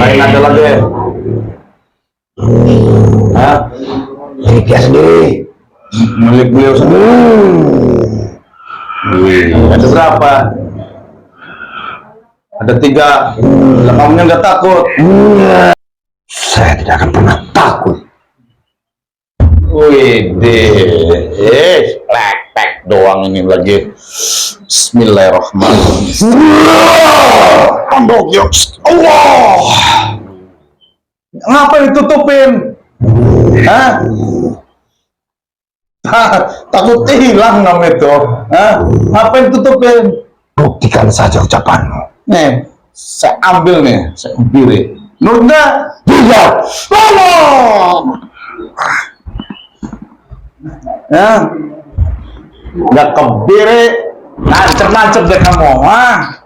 cariin aja lagi. Hah? Milik dia sendiri. Milik beliau sendiri. Ada berapa? Ada 3. Kamunya nggak takut? Saya tidak akan pernah takut. Wih deh, plek doang ini lagi. Bismillahirrahmanirrahim. Allah. Ngapa ditutupin? Hah? Takut hilang kamu itu. Hah? Ngapain ditutupin? Buktikan saja ucapanmu. Nih, saya ambil nih, saya kebiri. Nurda, Tidak. tolong. Ya, nggak kebiri, nancep deh kamu, ah.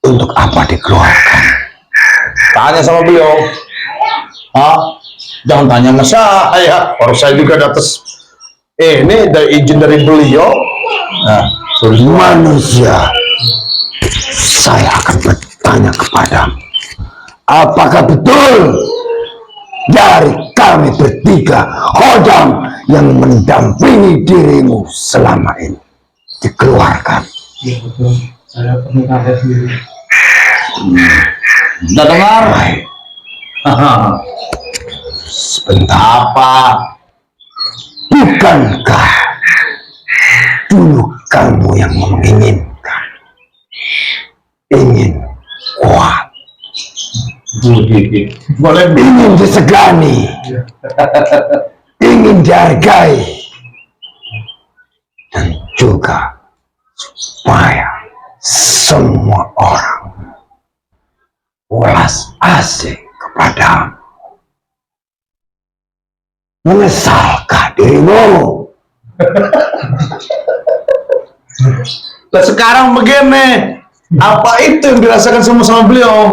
Untuk apa dikeluarkan? Tanya sama beliau. Hah? Jangan tanya sama saya. Orang saya juga di atas. Ini dari izin dari beliau. Nah, Manusia, saya akan bertanya kepadamu. Apakah betul dari kami bertiga Hodam yang mendampingi dirimu selama ini dikeluarkan? Iya betul, saya pernah saya sendiri. Udah dengar? Sebentar. Apa? Bukankah dulu kamu yang menginginkan, ingin kuat, Boleh ingin disegani, ingin dihargai, dan juga supaya semua orang welas asih kepadamu? Menyesalkah dirimu? Nah, sekarang begini, apa itu yang dirasakan sama beliau?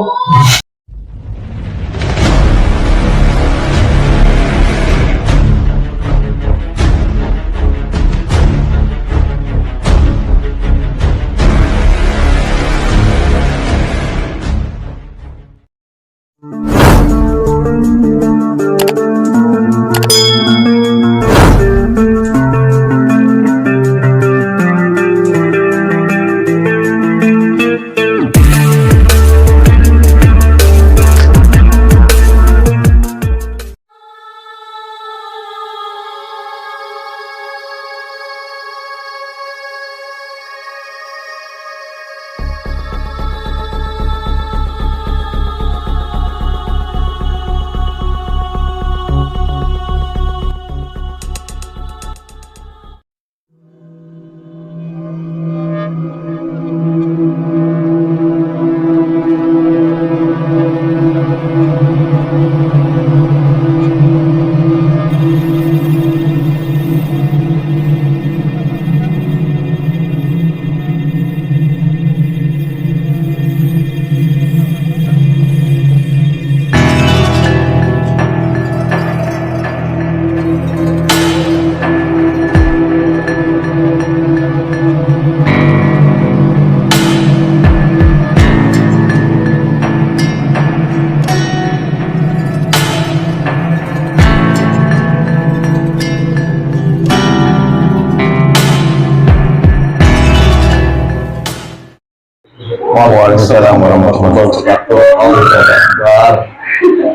Waalaikumsalam warahmatullahi wabarakatuh. Allahu Akbar.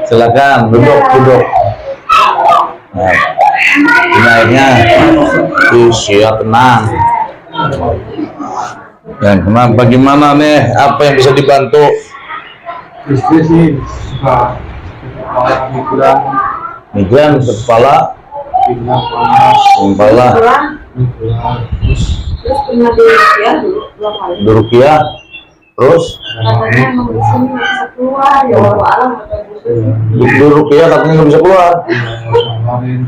Silakan duduk. Nah, ini airnya. Siap, tenang. Dan kenapa? Bagaimana nih? Apa yang bisa dibantu? Istri sih suka kepala Migran ke kepala, pinggang panas, kepala, terus Terus pernah di Rukia dulu 2 kali. Ruqyah, terus Katanya emang di sini nggak bisa keluar, ya Allah alam di Ruqyah katanya nggak bisa keluar. kemarin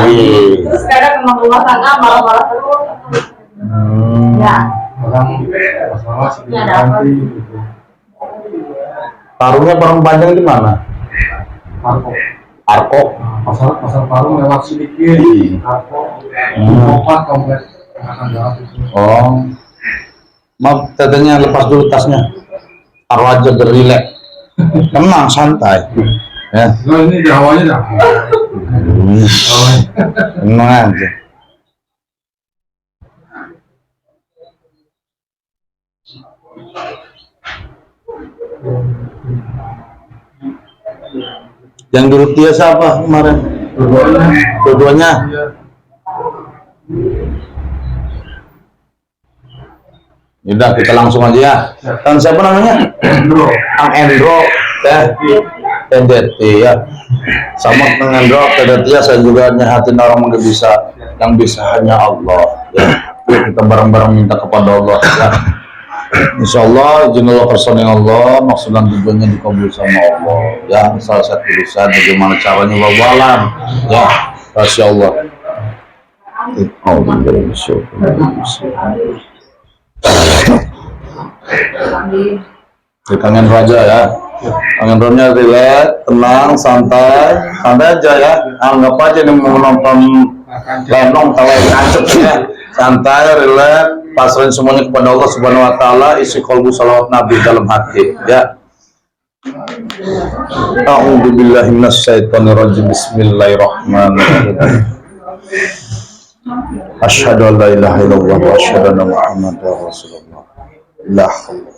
Wih. Terus kadang emang rumah tangga malah terus. Ya, orang masalah sih ganti gitu. Taruhnya barang panjang di mana? Marco Arko. Pasar Parung lewat sedikit. Kapok. Lompat komplek. Akan jalan itu. Oh, maaf tetenya lepas dulu tasnya, taruh aja berilek, tenang santai, ya, Nah, ini Jawanya dah. tenang aja. Yang dulu dia siapa kemarin? Dua-duanya. Iya. Yaudah kita langsung aja ya. Dan siapa namanya? Bro. Ang Endro, TDT ya. Sama Kang Endro, TDT ya, saya juga nyahatin orang nggak bisa, yang bisa hanya Allah. Ya. Yuk kita bareng-bareng minta kepada Allah. Ya. Insya Allah, izin Allah personil Allah, maksud dan tujuannya dikabul sama Allah. Ya, salah satu urusan bagaimana caranya wawalan. Ya, Masya Allah. Kangen Raja ya, kangen Ronya relax, tenang, santai, santai aja ya. Anggap aja nih mau nonton lenong, talai kancet ya. Santai, relax, pasrahin semuanya kepada Allah Subhanahu Wa Taala. Isi kolbu salawat Nabi dalam hati ya. A'udzubillahi minasyaitonirrajim. Bismillahirrahmanirrahim. Asyhadu an la ilaha illallah wa asyhadu anna Muhammadar Rasulullah. La haula.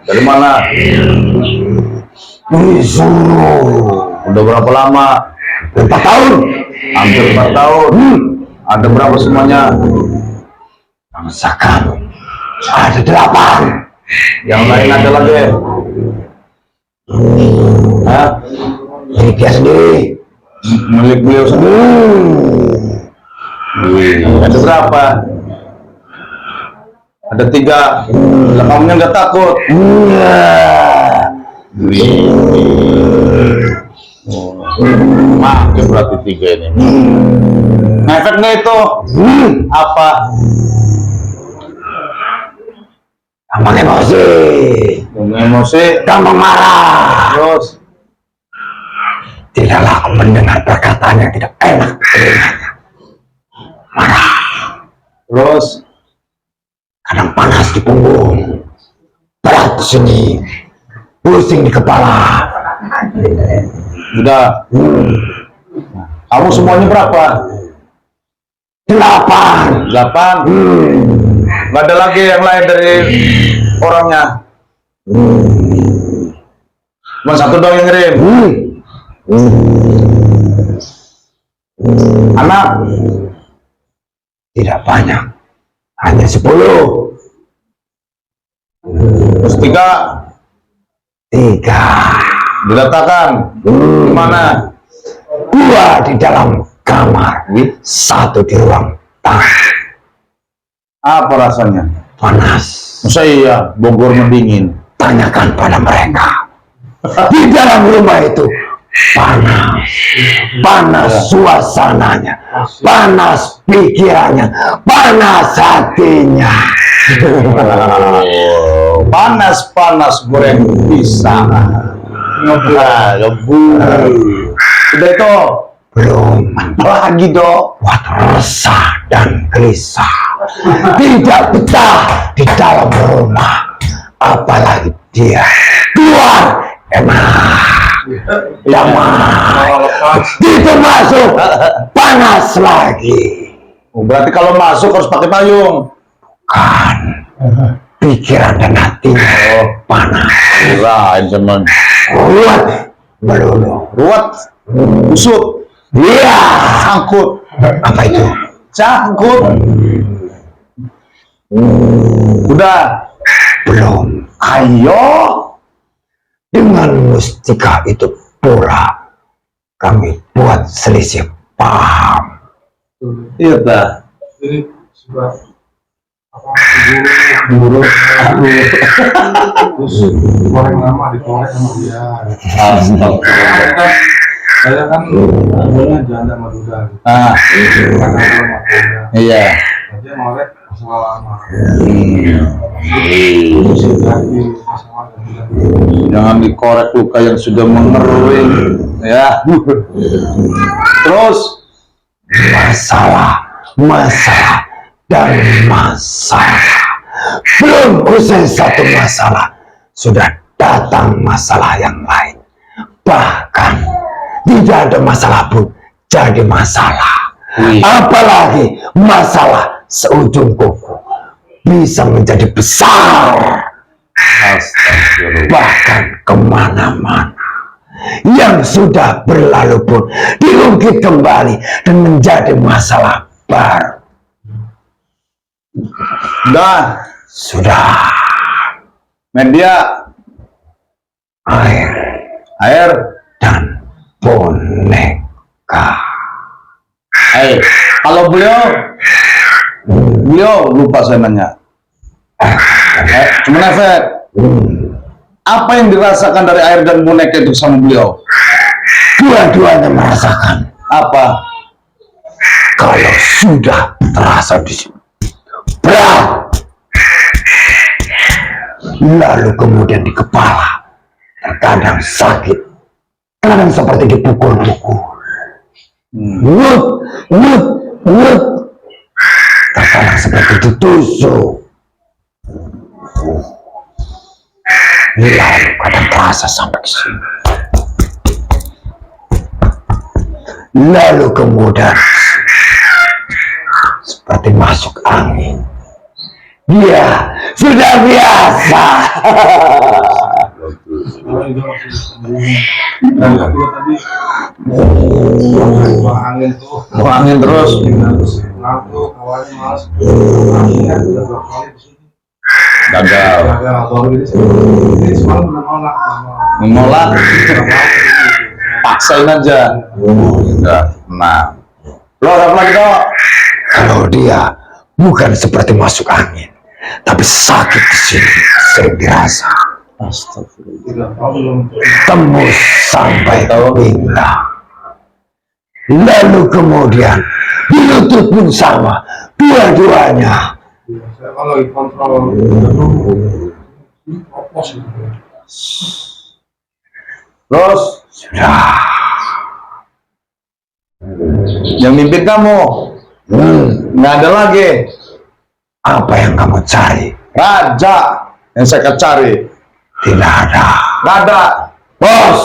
Dari mana? Udah berapa lama? 4 tahun. Hampir 4 tahun. Ada berapa semuanya? Bangsakan. Ada 8. Yang lain ada lagi? Hah? Ini dia sendiri. Milik beliau sendiri. Ada berapa? Ada 3. Kamunya nggak takut? Makin berarti 3 ini. Ngefek nggak itu? Apa? Gampang emosi. Emosi? Gampang marah. Terus? Tidak laku mendengar perkataan yang tidak enak di telinganya. Marah. Terus? Kadang panas di punggung. Berat di sini. Pusing di kepala. Udah. Kamu semuanya berapa? 8. 8. Nggak ada lagi yang lain dari orangnya. Cuma 1 doang yang ngirim. Anak? Tidak banyak. Hanya 10. Terus 3 diletakkan di mana? 2 di dalam kamar. 1 di ruang tamu. Apa rasanya? Panas. Masa iya Bogor mendingin? Tanyakan pada mereka. Di dalam rumah itu panas. Panas suasananya. Panas pikirannya. Panas hatinya. Panas goreng pisang. Ngebul. Udah itu? Belum. Lagi dong. Buat resah dan gelisah. Tidak betah di dalam rumah. Apalagi dia keluar enak. Damai. Itu masuk panas lagi. Berarti kalau masuk harus pakai payung. Kan pikiran dan hatinya panas. Kirain cuman Ruwet melulu. ruwet, busuk, Iya. sangkut, Apa itu? cangkut. Udah, Belum. Ayo. Dengan mustika itu pula kami buat selisih paham. Iya dah. Jadi sudah apa Guru. terus goreng lama dikorek sama dia. Astagfirullah. Saya kan punya janda sama duda. Ah, Karena sama duda. iya. Dia ngorek masalah lama. Iya. Terus lagi masalah duda. Jangan dikorek luka yang sudah mengering, ya. Terus Masalah dan masalah. Belum usai satu masalah, sudah datang masalah yang lain. Bahkan tidak ada masalah pun jadi masalah. Wih. Apalagi masalah seujung kuku bisa menjadi besar, astagfirullah. bahkan kemana-mana. Yang sudah berlalu pun diungkit kembali dan menjadi masalah baru. Dah, Sudah media air air. dan boneka. Kalau beliau lupa saya nanya. Cuman efek. Apa yang dirasakan dari air dan boneka itu sama beliau? Dua-duanya merasakan Apa? kalau sudah terasa di sini berat, lalu kemudian di kepala, terkadang sakit, kadang seperti dipukul-pukul, wut, terkadang seperti ditusuk, lalu kadang terasa sampai ke sini, lalu kemudian seperti masuk angin. Dia sudah biasa. Sekarang juga masih sembunyi. Dan aku tadi buang angin tuh. Buang angin terus. Ngantuk, awalnya malas. Akhirnya udah berapa kali di sini. Gagal. Gagal, baru ini semalam belum nolak. Menolak. Paksain aja. Udah, nah. Lo apa lagi dong? Kalau dia bukan seperti masuk angin, tapi sakit di sini sering dirasa. Astagfirullah. 3 tahun belum. Tembus sampai ke pinggang. Lalu kemudian di lutut pun sama, dua-duanya. Saya kalau lagi kontrol opos gitu. Terus Sudah. yang mimpin kamu nggak ada lagi. Apa yang kamu cari? Raja yang saya cari. Tidak ada. Nggak ada. Bos.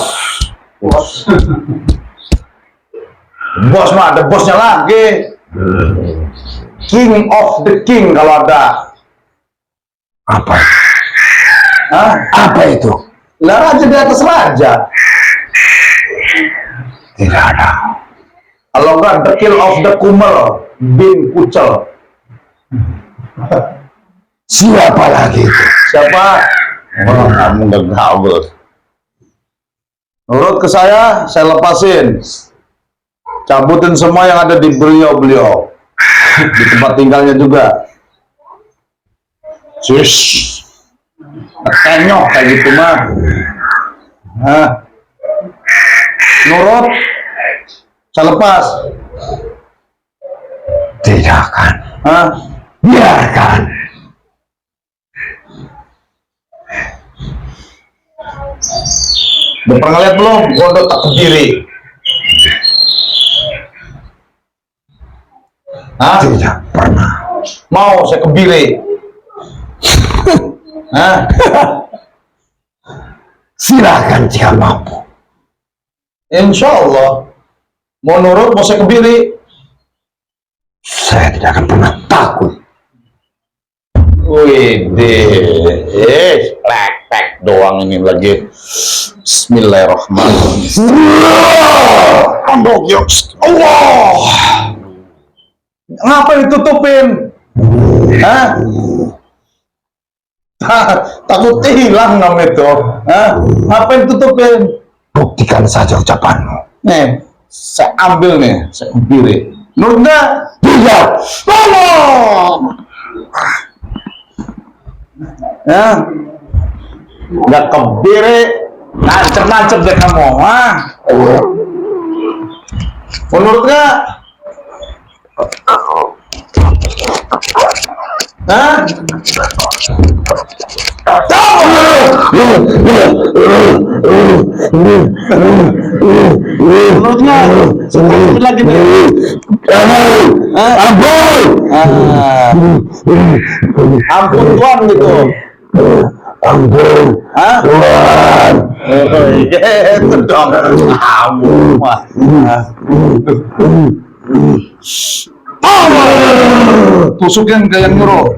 Bos mah ada bosnya lagi. King of the king kalau ada. Apa? Hah? Apa itu? Lah raja di atas raja. Tidak ada. Kalau enggak the kill of the kumel bin kucel. Siapa lagi itu? Siapa? Oh, kamu nggak gaul. Menurut ke saya lepasin. Cabutin semua yang ada di beliau. Di tempat tinggalnya juga. Sis. Kenyok kayak gitu mah. Hah? Nurut. Saya lepas. Tidak akan. Hah? Biarkan. Udah pernah lihat belum? Godot tak berdiri. Hah? Tidak pernah. Mau saya kebiri. Hah? Silakan jika mampu. Insya Allah. Mau nurut, mau saya kebiri. Saya tidak akan pernah takut. Wih, plek doang ini lagi. Bismillahirrahmanirrahim. Allah. Ngapa ditutupin? Hah? Takut hilang kamu itu. Hah? Ngapain tutupin? Buktikan saja ucapanmu. Nih, saya ambil nih, saya kebiri. Menurut nggak? Tidak. Tolong! Ya, nggak kebiri, nancep-nancep deh kamu, ah. Menurut nggak? Hah? Menurutnya seperti lagi nih. Ampun Tuhan gitu. Ampun. Hah? Tuhan. Itu dong. Ampun. Tusukin ke yang nyuruh.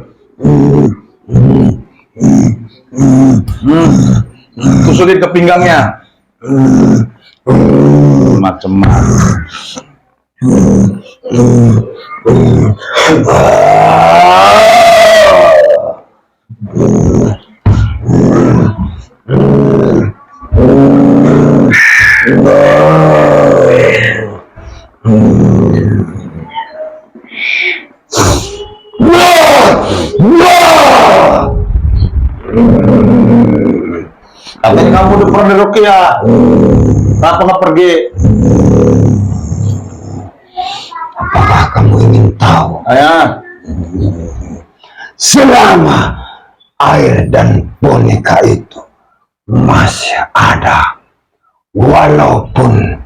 Tusukin ke pinggangnya. Macem-macem. Katanya kamu udah pernah di Ruqyah. Kenapa nggak pergi? Apakah kamu ingin tahu? Ayah. Selama air dan boneka itu masih ada, walaupun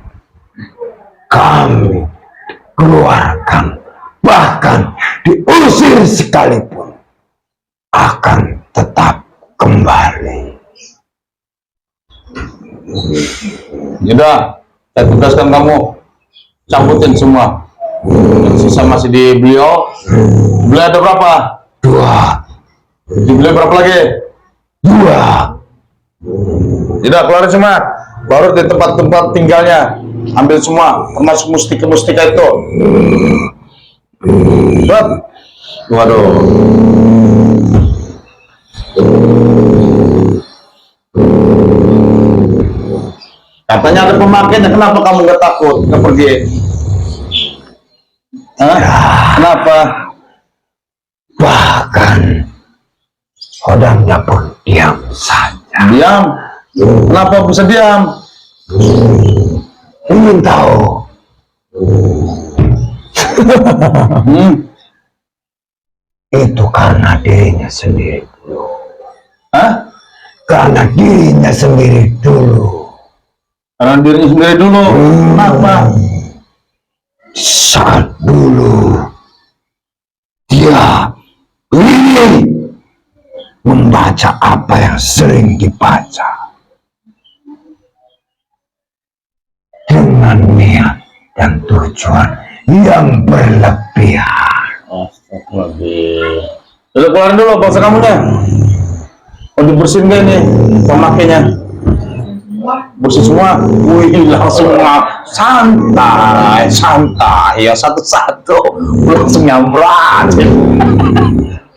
kami keluarkan, bahkan diusir sekalipun, akan tetap kembali. Yaudah, saya tugaskan kamu cabutin semua. Yang sisa masih di beliau. Beliau ada berapa? 2. Di beliau berapa lagi? 2. Tidak, keluarin semua. Baru di tempat-tempat tinggalnya. Ambil semua, termasuk mustika-mustika itu. Buat. Waduh. Katanya ada pemakainya, kenapa kamu nggak takut? Nggak pergi? Hah? Kenapa? Bahkan hodangnya pun diam saja. Diam? Kenapa bisa diam? Ingin tahu? Itu karena dirinya sendiri dulu. Hah? Karena dirinya sendiri dulu. Karena dirinya sendiri dulu. Kenapa? Saat dulu dia ingin membaca apa yang sering dibaca dengan niat dan tujuan yang berlebihan. Astagfirullahaladzim. Udah keluarin dulu bangsa kamu dah. Mau dibersihin gak ini pemakainya? Bersih semua. Wih, langsung santai, santai ya, satu-satu langsung nyamrat.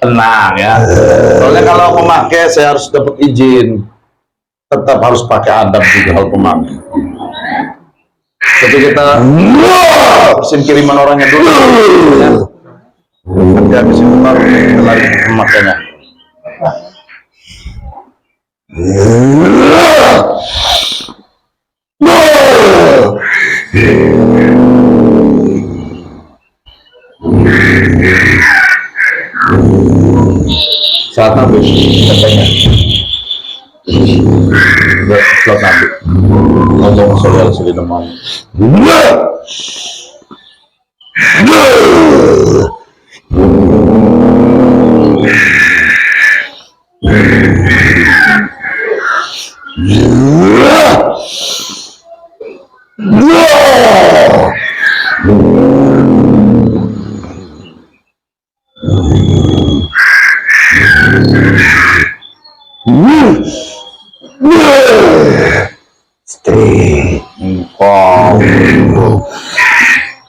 Tenang ya. Soalnya kalau memakai saya harus dapat izin. Tetap harus pakai adab juga kalau pemakai. Tapi kita bersihin kiriman orangnya dulu. Ya. Nanti habis itu baru kita lari pemakainya. Saat habis katanya slot nabi ngomong soal sedih demam. Istri,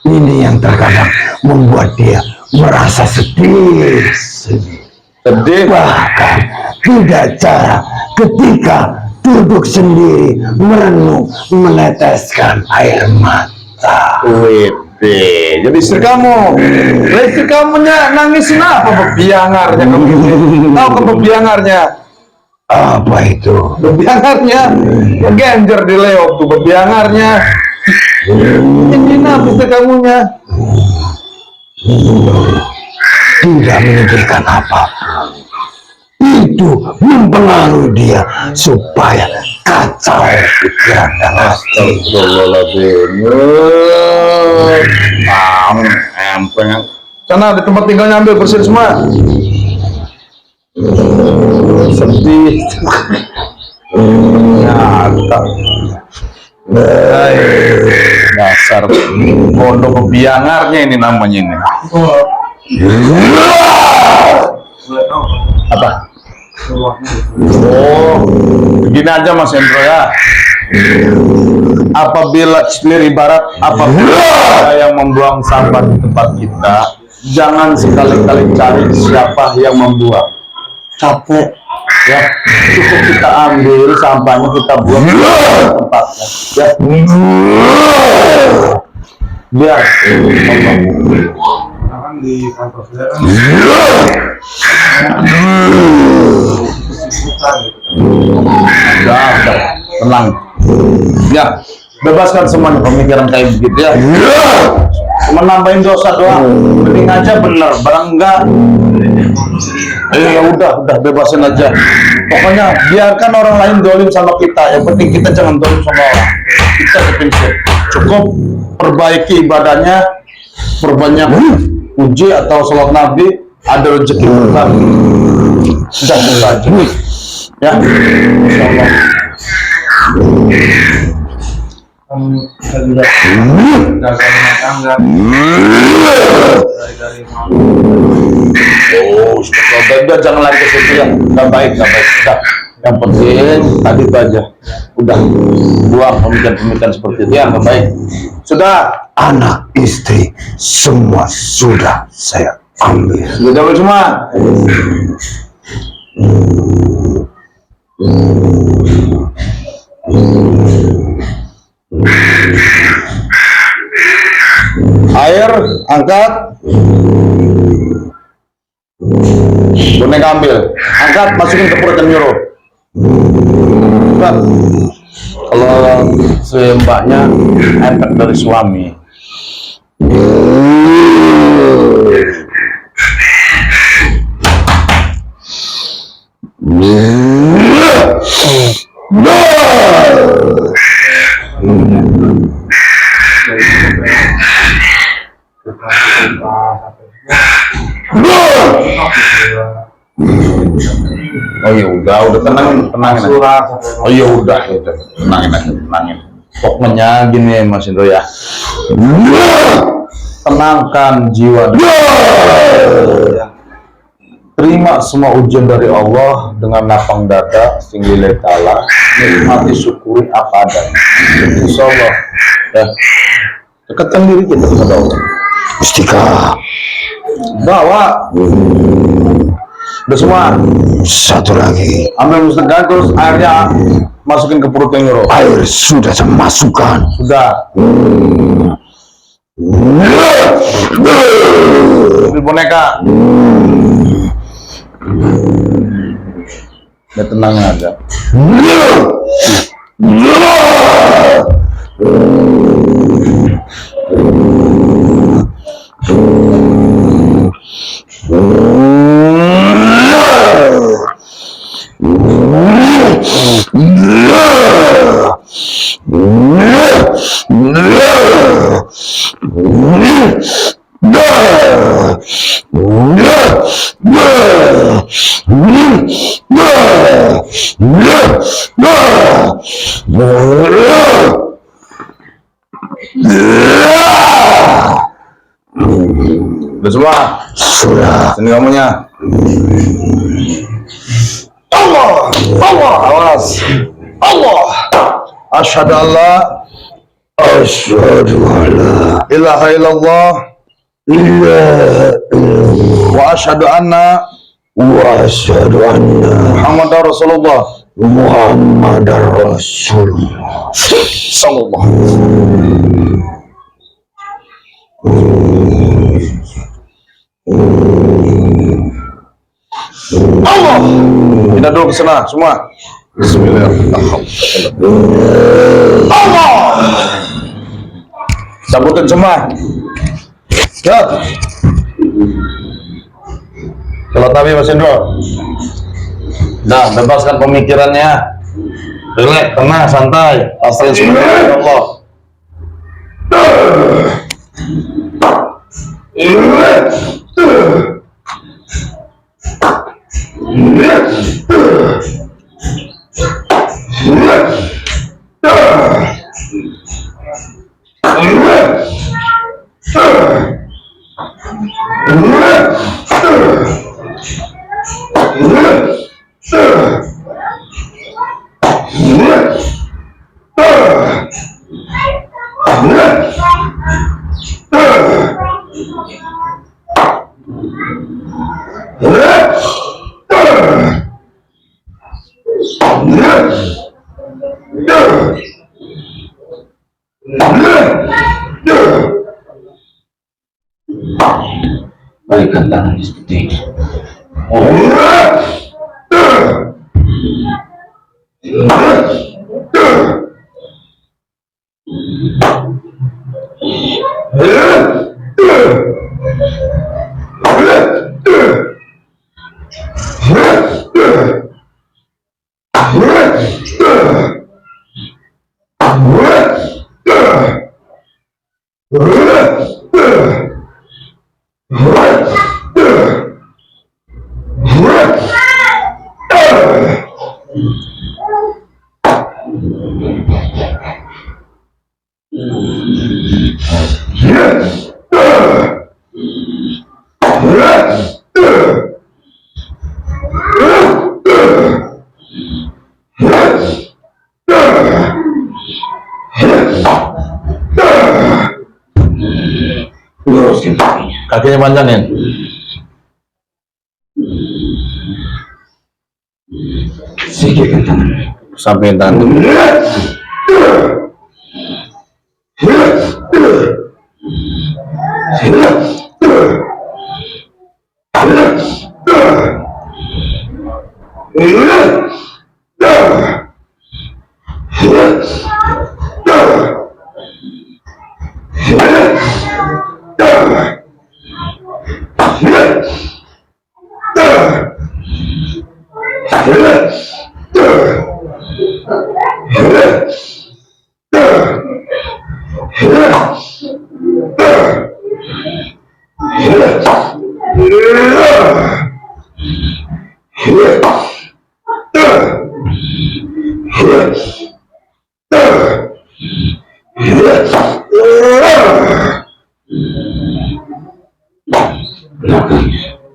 ini yang terkadang membuat dia merasa sedih. Sedih. Bahkan tidak jarang ketika duduk sendiri merenung meneteskan air mata. Wede. Jadi istri kamu, istri kamunya nangis kenapa bebiangarnya kamu? Tahu ke bebiangarnya? Apa itu? Bebiangarnya, ya genjer di leok tuh bebiangarnya. Ini apa istri kamunya? Tidak memikirkan apapun. Itu mempengaruhi dia supaya kacau pikiran dan hati. Empeng. Sana di tempat tinggalnya ambil bersih semua. Sedih. Nyata. Dasar pondok kebiangarnya ini namanya ini. Apa? Oh, begini aja Mas Hendro ya. Apabila ibarat apabila ada yang membuang sampah di tempat kita, jangan sekali-kali cari siapa yang membuang. Capek ya, cukup kita ambil sampahnya kita buang di tempatnya ya. Biar Kan di kantor saya kan udah, tenang ya, bebaskan semuanya pemikiran kayak begitu ya. Cuma nambahin dosa doang, mending aja bener, barang enggak ya udah bebasin aja. Pokoknya biarkan orang lain dolim sama kita, yang penting kita jangan dolim sama orang. Kita prinsip cukup perbaiki ibadahnya, perbanyak puji atau sholat Nabi, ada rezeki kita. Sudah saja ya, insyaallah. saya juga jaga rumah tangga dari Oh, udah jangan lari ke situ ya, nggak baik. Udah, yang penting tadi itu aja. Udah, buang pemikiran-pemikiran seperti itu ya, nggak baik. Sudah, Anak istri semua sudah saya ambil. sudah jawab semua. Air angkat, boneka ambil, angkat, masukin ke perut dan nyuruh. Cepat. Kalau si mbaknya efek dari suami. Oh ya udah tenangin aja. Oh ya udah, tenangin. Pokoknya gini Mas Indro ya, tenangkan jiwa. Terima semua ujian dari Allah dengan lapang dada, singgile tala, nikmati syukuri apa adanya. Insyaallah ya, dekatkan diri kita kepada Allah. Mustika. Bawa. Udah semua. Satu lagi. Ambil mustika, terus airnya masukin ke perut yang nyuruh. Air sudah saya masukkan. Sudah. Ambil boneka. Ya tenang aja. Udah semua? Sudah. Sini kamunya. Allah, awas. Allah. Asyhadu an la Asyhadu alla ilaha illallah ilaha illallah wa asyhadu anna wa asyhadu anna Muhammadar Rasulullah Muhammadar Rasulullah sallallahu. Allah. Kita dulu ke sana semua. Bismillahirrahmanirrahim. Allah. Sabutin semua. Ya. Kalau tapi Mas Indro. Nah, bebaskan pemikirannya. Relax, tenang, santai. Pasrahin semuanya kepada Allah. Balikkan tangan seperti ini. Luruskan kakinya. Kakinya panjangin. Singkirkan tanganmu. Sampaikan tangan.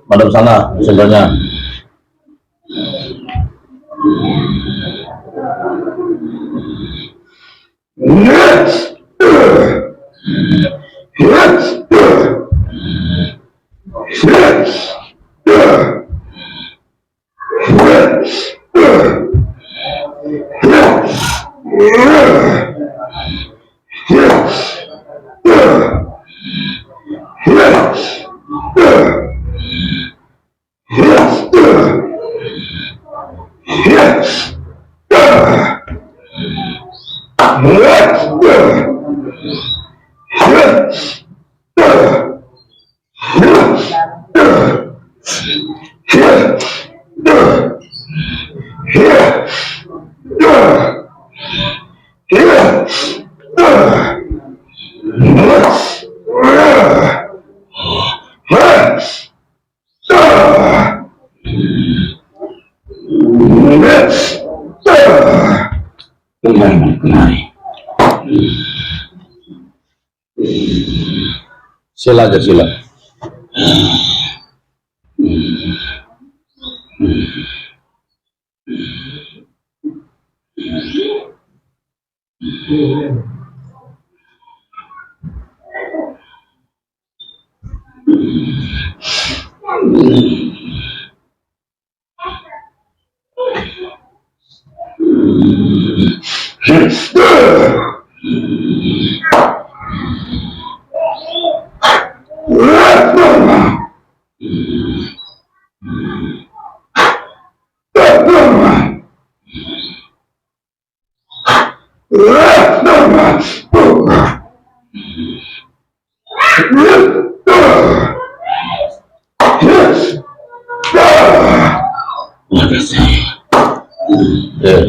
Madam sana, sebenarnya. Sila aja sila.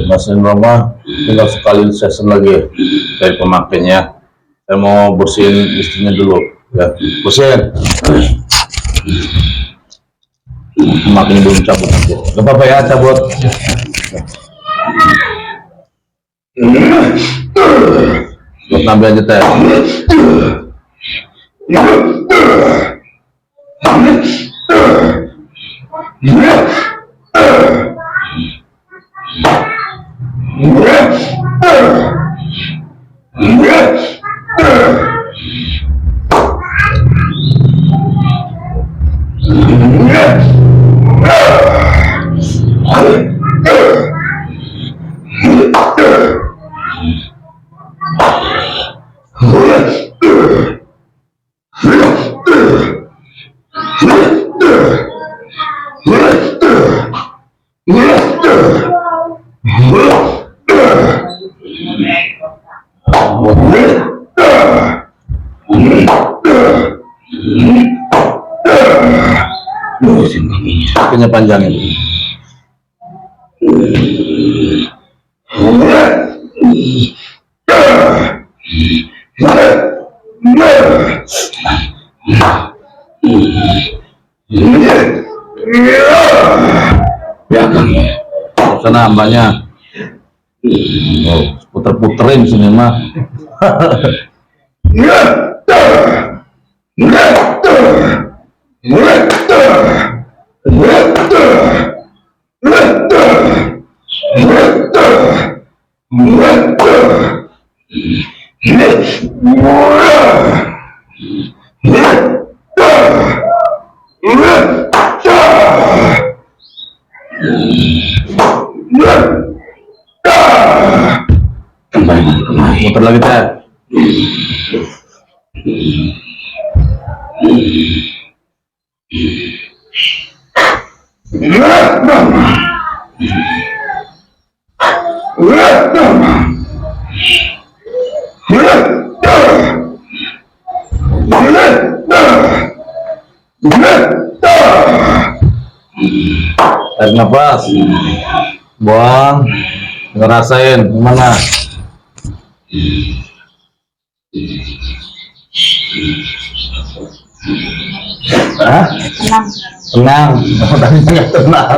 Mas Roma, tinggal sekali session lagi dari pemakainya. Saya mau bersihin istrinya dulu, ya. Bersihin. Pemakainya belum cabut. Gak apa-apa ya, cabut. Buat nambah aja teh. Kakinya panjangin. Sana hambanya. Oh, puter-puterin sini mah. Muter lagi teh. Tarik nafas, buang, ngerasain gimana? Hah? Tenang, tadinya tenang.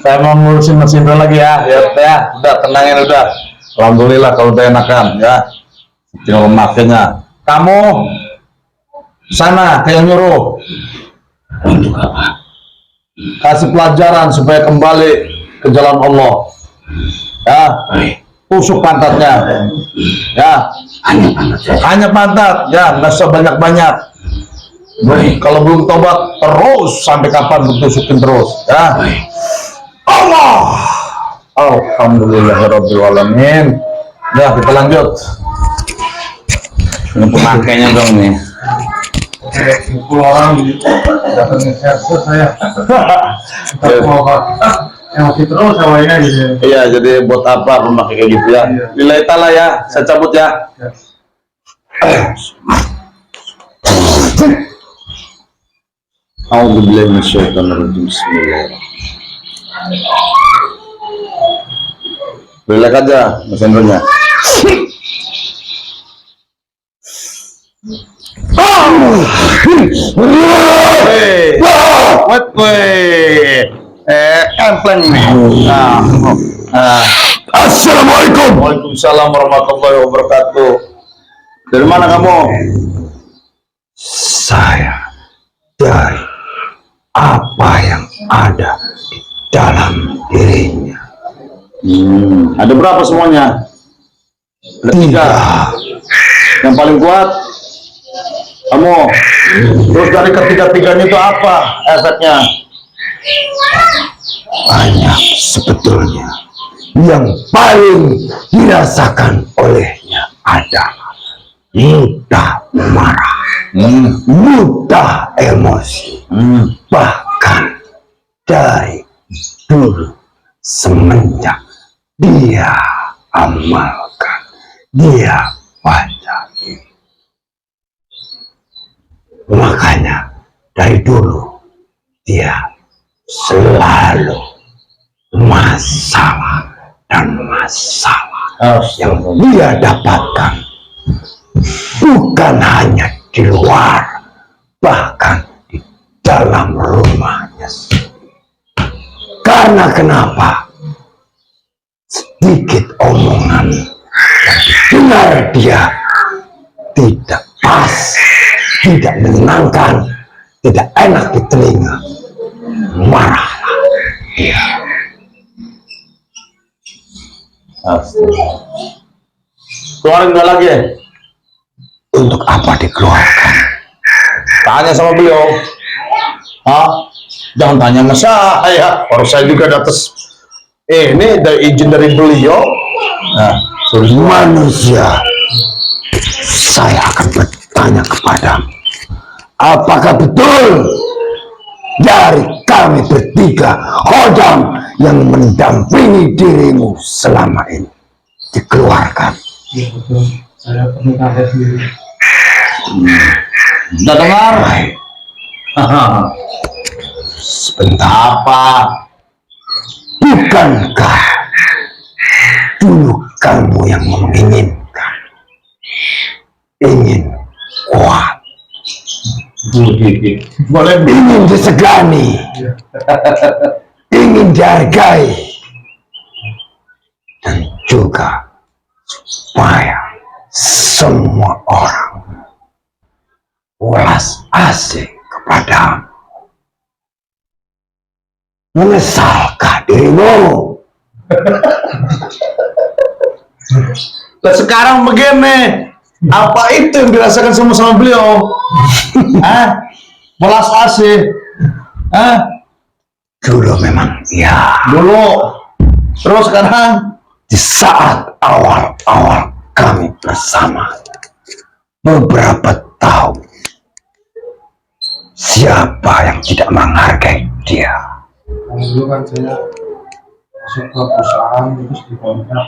Saya mau ngurusin mesin dulu lagi ya, ya, udah tenangin udah. Alhamdulillah kalau udah enakan ya. Tinggal memakainya. Kamu sana kayak nyuruh. Untuk apa? Kasih pelajaran supaya kembali ke jalan Allah. Ya, tusuk pantatnya. Ya, hanya pantat. Ya, nggak usah banyak-banyak. Kalau belum tobat terus sampai kapan tusukin terus. Ya, Allah. Alhamdulillahirabbil alamin. Ya, kita lanjut. Ini pemakainya dong nih. Pukul orang gitu, datangin servis saya. Masih terus awalnya gitu. Iya, jadi buat apa pemakai kayak gitu ya? Lillahi ta'ala ya, saya cabut ya. A'udzubillahi minasyaitonirrajim. Bismillahirrahmanirrahim. Relax aja mesinnya. Empleng nih. Assalamualaikum. Waalaikumsalam warahmatullahi wabarakatuh. Dari mana kamu? Saya dari apa yang ada di dalam dirinya. Ada berapa semuanya? Ada 3. Yang paling kuat kamu. Terus dari ketiga-tiganya itu apa efeknya? Banyak sebetulnya. yang paling dirasakan olehnya adalah mudah marah, mudah emosi, bahkan dari dulu semenjak dia amalkan, dia baca. Makanya dari dulu dia selalu masalah dan masalah yang dia dapatkan bukan hanya di luar, bahkan di dalam rumahnya sendiri. Karena kenapa? Sedikit omongan yang didengar dia tidak pas, tidak menyenangkan, tidak enak di telinga, marahlah dia. Keluarin nggak lagi? Untuk apa dikeluarkan? Tanya sama beliau. Hah? Jangan tanya sama saya. Baru saya juga di atas. Ini dari izin dari beliau. Nah, Manusia, saya akan bertanya kepadamu, apakah betul dari kami bertiga Khodam yang mendampingi dirimu selama ini dikeluarkan? Ya betul, saya pernah kaget sendiri. udah dengar? Baik, Sebentar apa? bukankah dulu kamu yang menginginkan, ingin kuat, Boleh ingin disegani, ingin dihargai, dan juga supaya semua orang welas asih kepadamu? Menyesalkah dirimu? Nah, sekarang begini, apa itu yang dirasakan sama beliau? Hah? Belas asih? Hah? Dulu memang ya, Dulu. Terus sekarang? di saat awal-awal kami bersama, beberapa tahun, siapa yang tidak menghargai dia? Kalau dulu kan saya masuk ke perusahaan terus dikontrak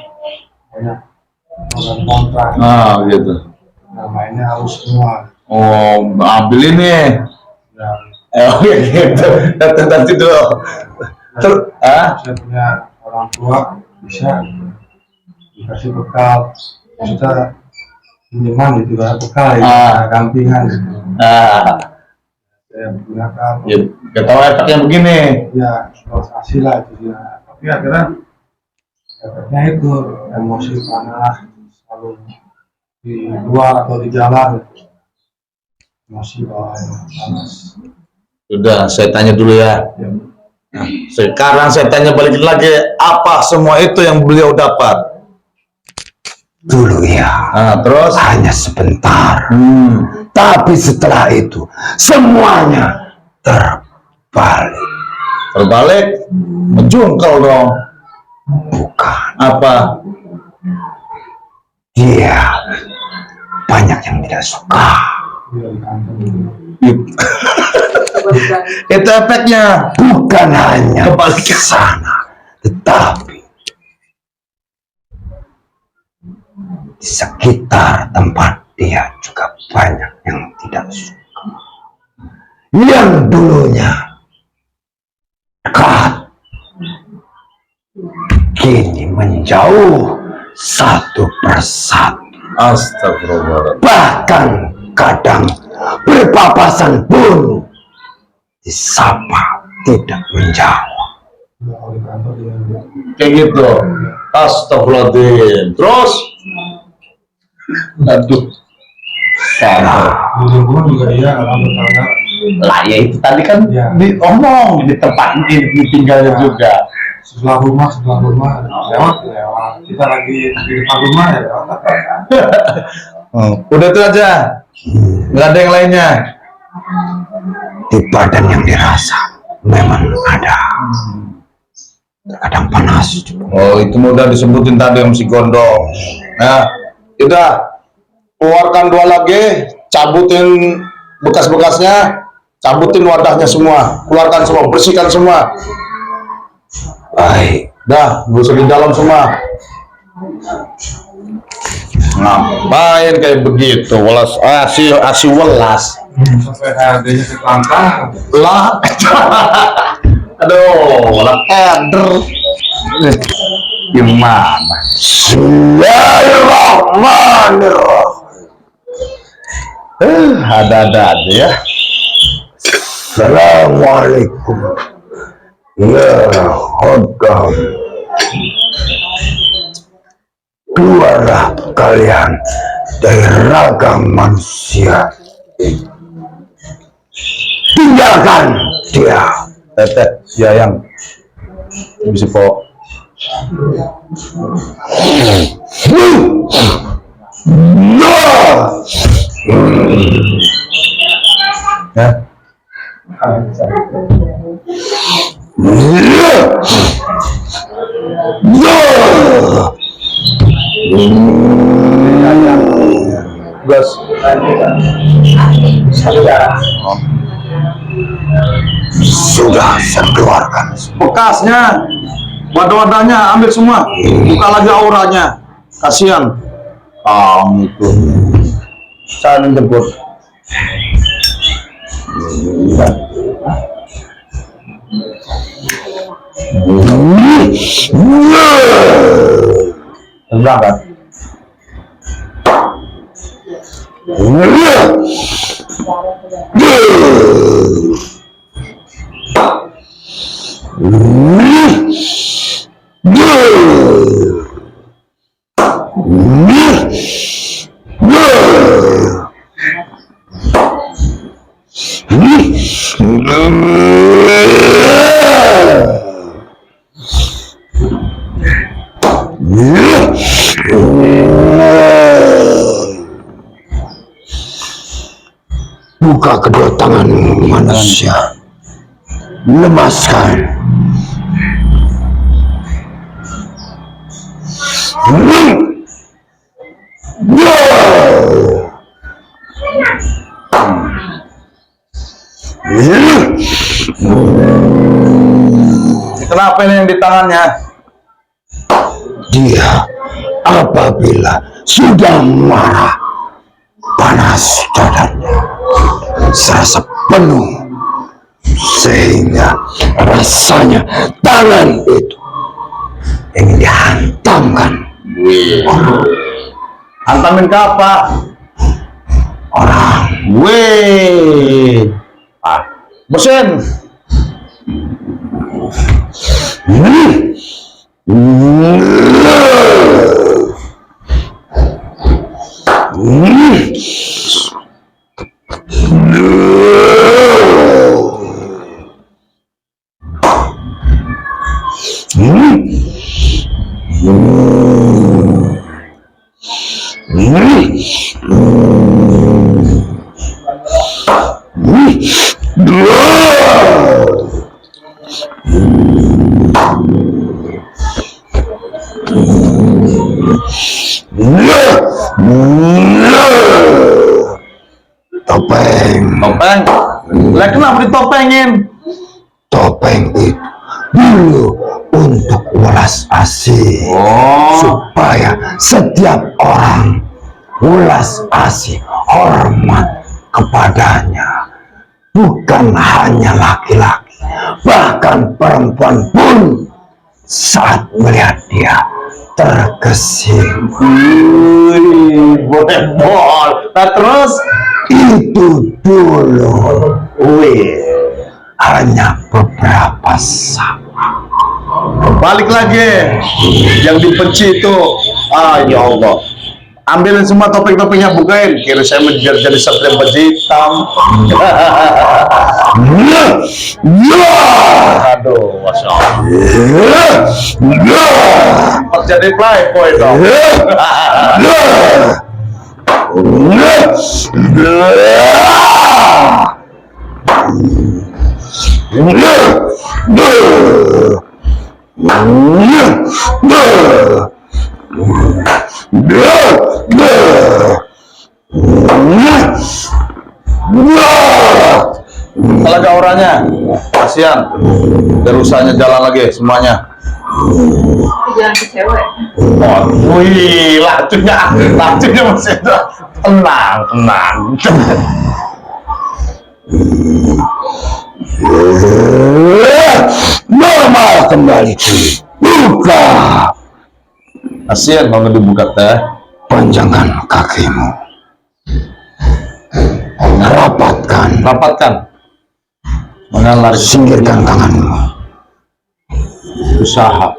banyak program kontrak. Nah, gitu. Nah, mainnya harus semua. Oh, ambil ini. Ya, Oh, gitu. Nanti dulu. Terus, saya punya orang tua bisa dikasih bekal, kita pinjaman gitu kan, bekal ya, gampingan gitu. Saya gunakan. Ya, gak tahu efeknya begini. Ya hasil lah itu dia, tapi akhirnya efeknya itu emosi panas selalu di luar atau di jalan, emosi bawahnya panas. Sudah, saya tanya dulu ya. Nah, sekarang saya tanya balik lagi, apa semua itu yang beliau dapat? Dulu ya, Nah, terus? hanya sebentar. Tapi setelah itu semuanya terbalik. Terbalik, menjungkal dong. Bukan, Apa? dia banyak yang tidak suka. Dia di kantor. Itu efeknya. Bukan hanya Kebalik. ke sana, tetapi di sekitar tempat dia juga banyak yang tidak suka. Yang dulunya dekat, kini menjauh satu persatu. Astagfirullah. Bahkan kadang berpapasan pun disapa tidak menjawab. Ya, kalau di kantor dia Kayak gitu. Astagfirullahaladzim. Terus? Aduh. Salah. di lingkungan juga dia kalau tetangga Lah ya itu tadi kan Ya. diomong di tempat ini tinggalnya juga. sebelah rumah lewat kita lagi di depan rumah ya lewat. Udah itu aja. Nggak ada yang lainnya. Di badan yang dirasa memang ada. terkadang panas. Oh, itu mudah disebutin tadi sama si Gondong. Nah, udah keluarkan 2 lagi, cabutin bekas-bekasnya, cabutin wadahnya semua, keluarkan semua, bersihkan semua. Baik. Dah, gak usah di dalam semua. Ngapain kayak begitu? Welas, asi welas. Sampai HRD-nya ketangkah. Lah, aduh, lah eder. Gimana? Bismillahirrahmanirrahim. Ada-ada aja ya. Assalamualaikum ya Hodam. Keluarlah kalian dari ragam manusia. Tinggalkan dia. Teteh, siayang. Bisa po. Ya. Gas. Sudah saya keluarkan. Bekasnya, wadah-wadahnya ambil semua. Buka lagi auranya. Kasihan. Kamu tuh. Saya jemput. Berangkat. Buka kedua tanganmu manusia. Lemaskan. Kenapa ini yang di tangannya? Dia apabila sudah marah, panas dadanya, serasa penuh, sehingga rasanya tangan itu ingin dihantamkan. Wih. Hantamin ke apa? Orang. Wih. Ah, bosen. Topeng. Topeng. Lah kenapa ditopengin? Topeng itu dulu untuk welas asih, supaya setiap orang welas asih hormat kepadanya, bukan hanya laki-laki, bahkan perempuan pun saat melihat dia terkesima. Boleh bol. Nah terus Itu dulu, hanya beberapa saat. balik lagi. Yang dibenci itu, ya Allah. Ambilin semua topeng-topengnya, bukain. Kira saya menjadi jadi satria baju hitam. Aduh, masya Allah. Jadi playboy dong. Kalau ada orangnya, kasihan. Terusahnya jalan lagi semuanya. Jangan ke cewek. Oh, wih, lacunya masih ada. Tenang. Normal kembali. Buka. Kasihan kalau dibuka teh. Panjangkan kakimu. Rapatkan. Mana lari Singkirkan tanganmu. usaha.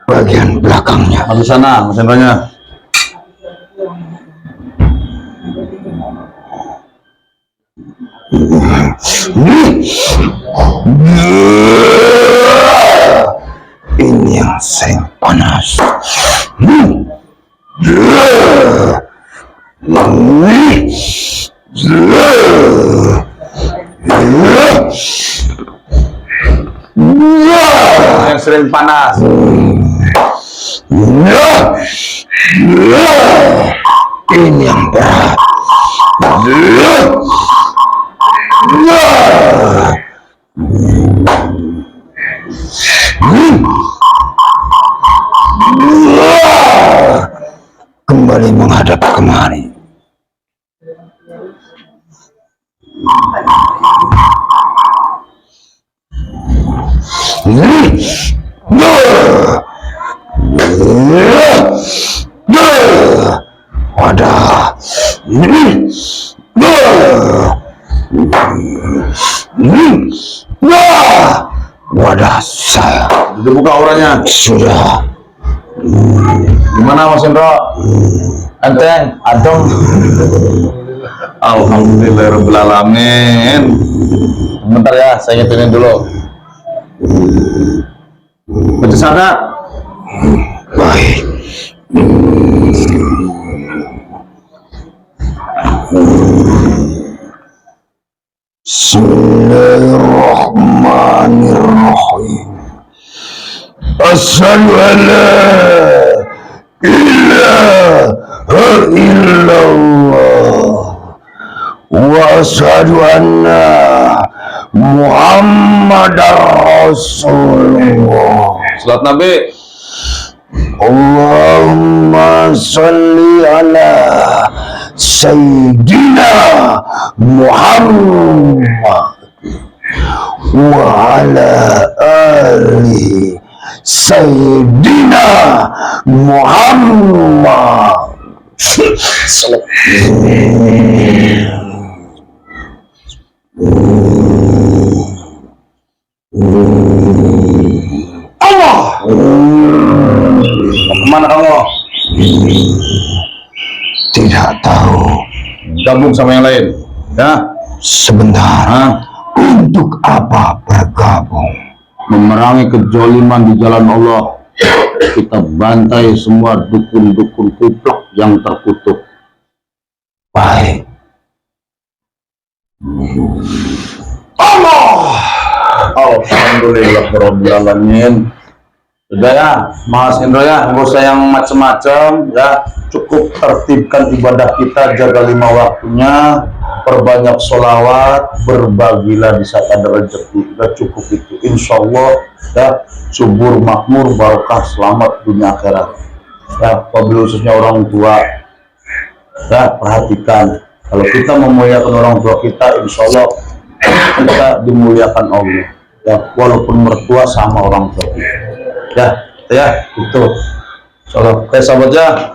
Bagian belakangnya. Habis sana, mesin banyak. Ini yang sering panas. Yang sering panas. Ini yang berat. Kembali menghadap kemari. Wadah. Wadah saya. Dibuka orangnya. Sudah. Gimana Mas Indro? Enteng, adem. Alhamdulillahirobbilalamin. Bentar ya, saya ngitungin dulu. Baca sana. Baik. Bismillahirrahmanirrahim. Asyhadu an la ilaha illallah wa asyhadu anna Muhammadar Rasulullah. Salat Nabi. Allahumma salli ala Sayyidina Muhammad wa ala ali Sayyidina Muhammad. Allah. Kemana kamu? Tidak tahu. Gabung sama yang lain. Ya, Sebentar. Untuk apa bergabung? memerangi kezaliman di jalan Allah. Kita bantai semua dukun-dukun kuplak yang terkutuk. Baik. Allah. Alhamdulillahirobbilalamin. Sudah ya, Mas Indro ya, nggak usah yang macam-macam ya. Cukup tertibkan ibadah kita, jaga 5 waktunya, perbanyak sholawat, berbagilah di saat ada rezeki. Udah cukup itu, insya Allah ya, subur makmur, barokah, selamat dunia akhirat. Ya, apabila khususnya orang tua, ya perhatikan. Kalau kita memuliakan orang tua kita, insya Allah kita dimuliakan Allah. Ya, walaupun mertua sama orang tua kita. Ya itu. Oke sahabat ya,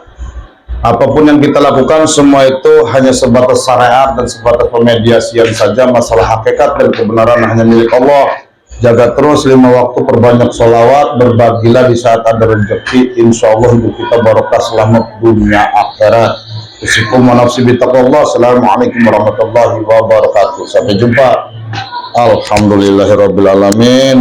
apapun yang kita lakukan semua itu hanya sebatas syariat dan sebatas pemediasian saja. Masalah hakikat dan kebenaran hanya milik Allah. Jaga terus 5 waktu, perbanyak sholawat, berbagilah di saat ada rezeki. Insya Allah hidup kita barokah, selamat dunia akhirat. Usikum wa nafsi bitaqwallah. Assalamualaikum warahmatullahi wabarakatuh. Sampai jumpa. Alhamdulillahirabbil alamin.